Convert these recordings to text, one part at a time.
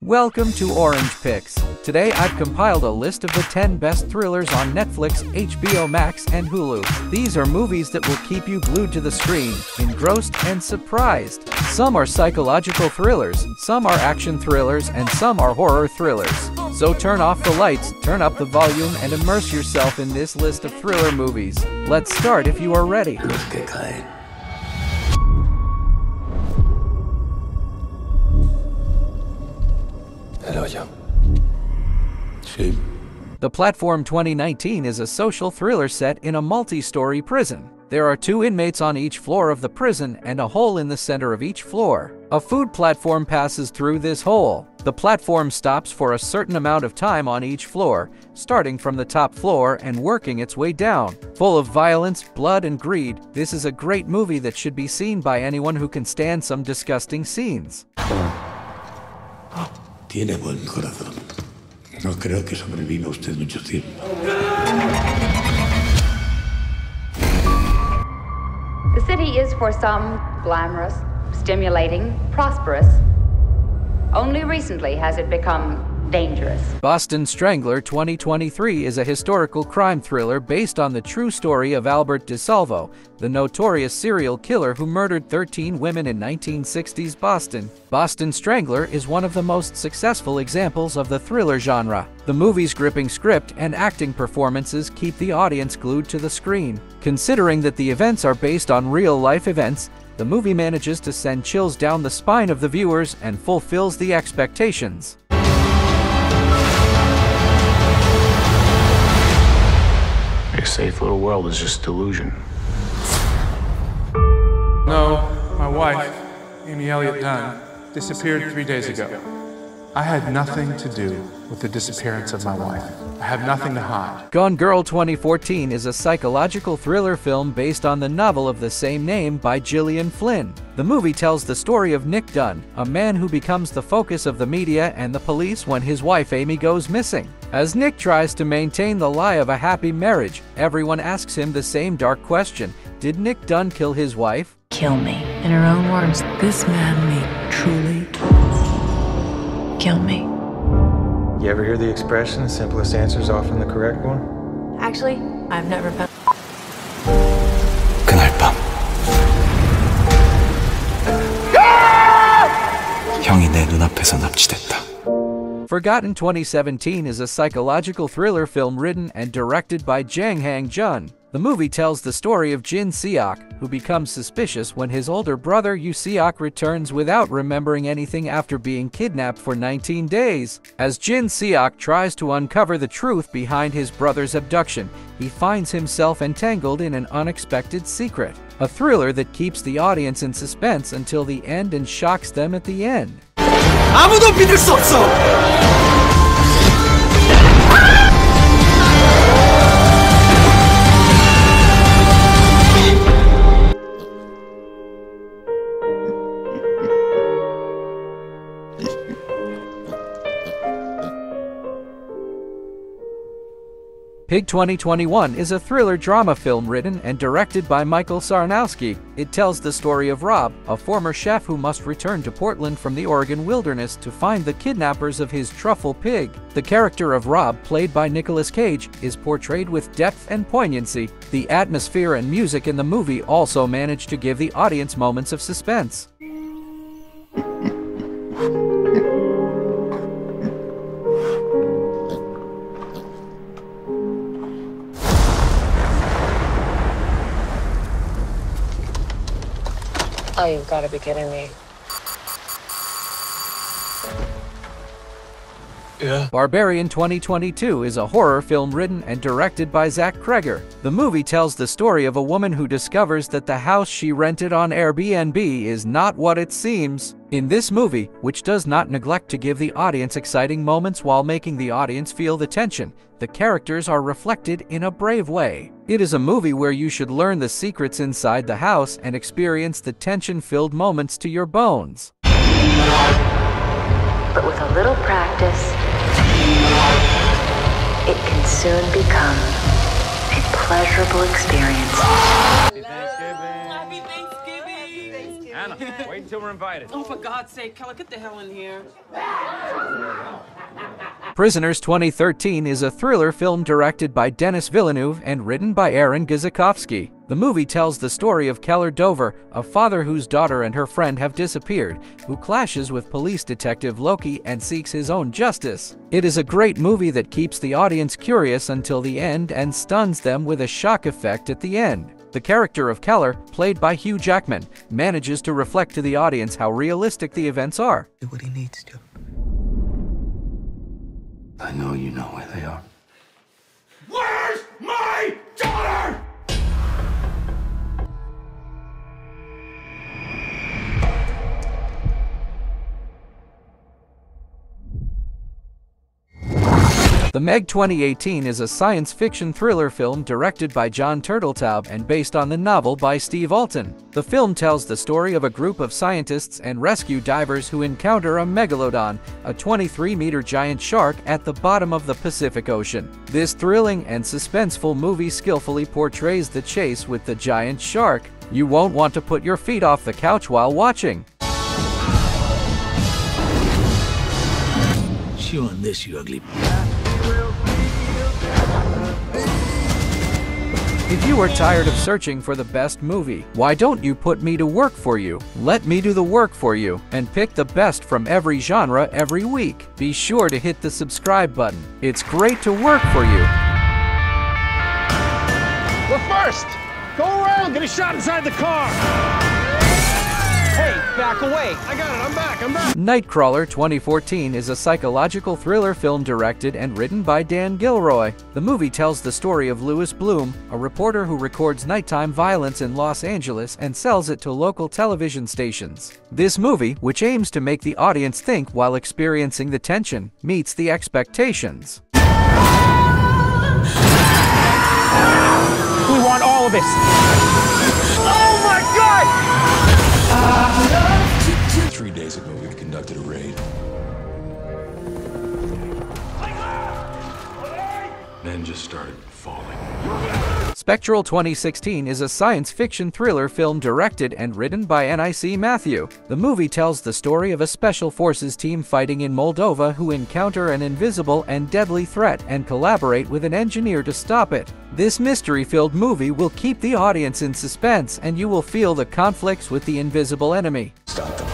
Welcome to Orange Picks. Today I've compiled a list of the 10 best thrillers on Netflix, HBO Max, and Hulu. These are movies that will keep you glued to the screen, engrossed and surprised. Some are psychological thrillers, some are action thrillers, and some are horror thrillers. So turn off the lights, turn up the volume, and immerse yourself in this list of thriller movies. Let's start if you are ready. The Platform 2019 is a social thriller set in a multi-story prison. There are 2 inmates on each floor of the prison and a hole in the center of each floor. A food platform passes through this hole. The platform stops for a certain amount of time on each floor, starting from the top floor and working its way down. Full of violence, blood, and greed, this is a great movie that should be seen by anyone who can stand some disgusting scenes. Tiene buen corazón. No creo que sobreviva usted mucho tiempo. The city is for some glamorous, stimulating, prosperous. Only recently has it become dangerous. Boston Strangler 2023 is a historical crime thriller based on the true story of Albert DeSalvo, the notorious serial killer who murdered 13 women in 1960s Boston. Boston Strangler is one of the most successful examples of the thriller genre. The movie's gripping script and acting performances keep the audience glued to the screen. Considering that the events are based on real-life events, the movie manages to send chills down the spine of the viewers and fulfills the expectations. Your safe little world is just delusion. No, my wife, Amy Elliott Dunn, disappeared 3 days ago. I had nothing to do with the disappearance of my wife. I have nothing to hide. Gone Girl 2014 is a psychological thriller film based on the novel of the same name by Gillian Flynn. The movie tells the story of Nick Dunn, a man who becomes the focus of the media and the police when his wife Amy goes missing. As Nick tries to maintain the lie of a happy marriage, everyone asks him the same dark question: did Nick Dunn kill his wife? Kill me. In her own words, this man may truly kill me. You ever hear the expression, the simplest answer is often the correct one? Actually, I've never been. 그날 밤 형이 내 눈앞에서 납치됐다. Forgotten 2017 is a psychological thriller film written and directed by Jang Hang-jun. The movie tells the story of Jin Seok, who becomes suspicious when his older brother Yoo Seok returns without remembering anything after being kidnapped for 19 days. As Jin Seok tries to uncover the truth behind his brother's abduction, he finds himself entangled in an unexpected secret. A thriller that keeps the audience in suspense until the end and shocks them at the end. 아무도 믿을 수 없어. Pig 2021 is a thriller drama film written and directed by Michael Sarnowski. It tells the story of Rob, a former chef who must return to Portland from the Oregon wilderness to find the kidnappers of his truffle pig. The character of Rob, played by Nicolas Cage, is portrayed with depth and poignancy. The atmosphere and music in the movie also manage to give the audience moments of suspense. Oh, you've got to be kidding me. Yeah. Barbarian 2022 is a horror film written and directed by Zach Kreger. The movie tells the story of a woman who discovers that the house she rented on Airbnb is not what it seems. In this movie, which does not neglect to give the audience exciting moments while making the audience feel the tension, the characters are reflected in a brave way. It is a movie where you should learn the secrets inside the house and experience the tension-filled moments to your bones. But with a little practice, it can soon become a pleasurable experience. Happy Thanksgiving! Anna, wait. until we're invited. Oh, for God's sake, Keller, get the hell in here. Prisoners 2013 is a thriller film directed by Denis Villeneuve and written by Aaron Gizikowski. The movie tells the story of Keller Dover, a father whose daughter and her friend have disappeared, who clashes with police detective Loki and seeks his own justice. It is a great movie that keeps the audience curious until the end and stuns them with a shock effect at the end. The character of Keller, played by Hugh Jackman, manages to reflect to the audience how realistic the events are. Do what he needs to. I know you know where they are. Where's my daughter? The Meg 2018 is a science fiction thriller film directed by John Turteltaub and based on the novel by Steve Alton. The film tells the story of a group of scientists and rescue divers who encounter a megalodon, a 23-meter giant shark at the bottom of the Pacific Ocean. This thrilling and suspenseful movie skillfully portrays the chase with the giant shark. You won't want to put your feet off the couch while watching. Chew on this, you ugly. If you are tired of searching for the best movie, why don't you put me to work for you? Let me do the work for you and pick the best from every genre every week. Be sure to hit the subscribe button. It's great to work for you. We're first! Go around, get a shot inside the car! Hey, back away! I got it, I'm back! Nightcrawler 2014 is a psychological thriller film directed and written by Dan Gilroy. The movie tells the story of Louis Bloom, a reporter who records nighttime violence in Los Angeles and sells it to local television stations. This movie, which aims to make the audience think while experiencing the tension, meets the expectations. We want all of it! Oh my God! 3 days ago, we conducted a raid. Men just started falling. Spectral 2016 is a science fiction thriller film directed and written by N.I.C. Matthew. The movie tells the story of a special forces team fighting in Moldova who encounter an invisible and deadly threat and collaborate with an engineer to stop it. This mystery-filled movie will keep the audience in suspense and you will feel the conflicts with the invisible enemy. Stop them.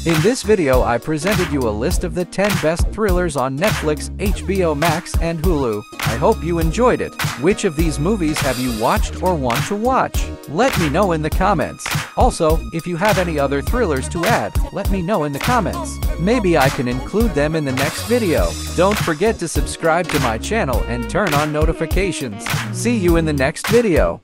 In this video, I presented you a list of the 10 best thrillers on Netflix, HBO Max, and Hulu. I hope you enjoyed it. Which of these movies have you watched or want to watch? Let me know in the comments. Also, if you have any other thrillers to add, let me know in the comments. Maybe I can include them in the next video. Don't forget to subscribe to my channel and turn on notifications. See you in the next video.